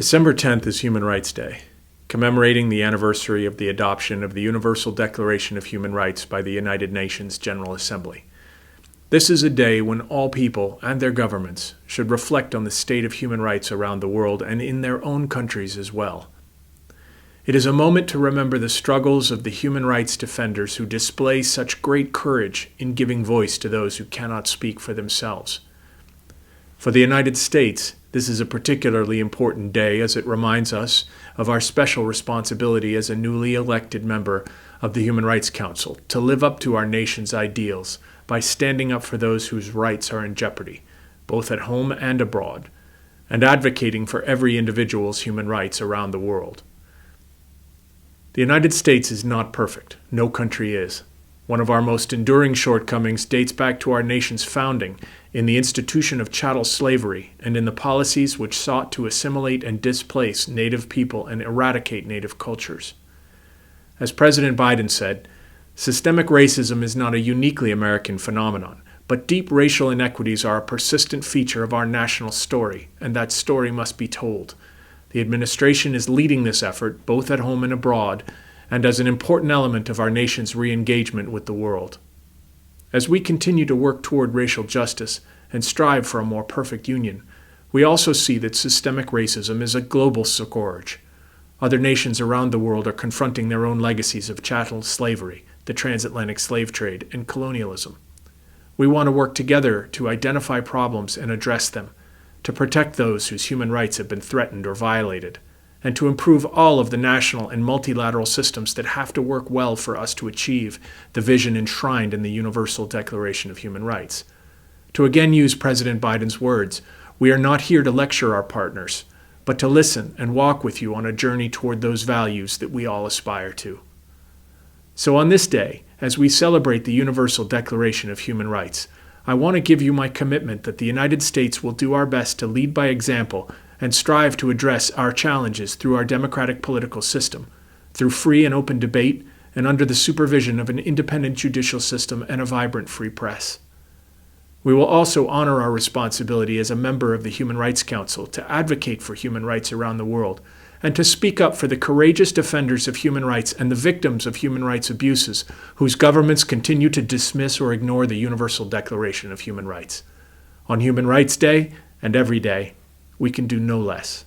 December 10th is Human Rights Day, commemorating the anniversary of the adoption of the Universal Declaration of Human Rights by the United Nations General Assembly. This is a day when all people and their governments should reflect on the state of human rights around the world and in their own countries as well. It is a moment to remember the struggles of the human rights defenders who display such great courage in giving voice to those who cannot speak for themselves. For the United States, this is a particularly important day as it reminds us of our special responsibility as a newly elected member of the Human Rights Council to live up to our nation's ideals by standing up for those whose rights are in jeopardy, both at home and abroad, and advocating for every individual's human rights around the world. The United States is not perfect. No country is. One of our most enduring shortcomings dates back to our nation's founding in the institution of chattel slavery and in the policies which sought to assimilate and displace Native people and eradicate Native cultures. As President Biden said, systemic racism is not a uniquely American phenomenon, but deep racial inequities are a persistent feature of our national story, and that story must be told. The administration is leading this effort, both at home and abroad, and as an important element of our nation's re-engagement with the world. As we continue to work toward racial justice and strive for a more perfect union, we also see that systemic racism is a global scourge. Other nations around the world are confronting their own legacies of chattel slavery, the transatlantic slave trade, and colonialism. We want to work together to identify problems and address them, to protect those whose human rights have been threatened or violated, and to improve all of the national and multilateral systems that have to work well for us to achieve the vision enshrined in the Universal Declaration of Human Rights. To again use President Biden's words, we are not here to lecture our partners, but to listen and walk with you on a journey toward those values that we all aspire to. So on this day, as we celebrate the Universal Declaration of Human Rights, I want to give you my commitment that the United States will do our best to lead by example and strive to address our challenges through our democratic political system, through free and open debate, and under the supervision of an independent judicial system and a vibrant free press. We will also honor our responsibility as a member of the Human Rights Council to advocate for human rights around the world and to speak up for the courageous defenders of human rights and the victims of human rights abuses whose governments continue to dismiss or ignore the Universal Declaration of Human Rights. On Human Rights Day and every day, we can do no less.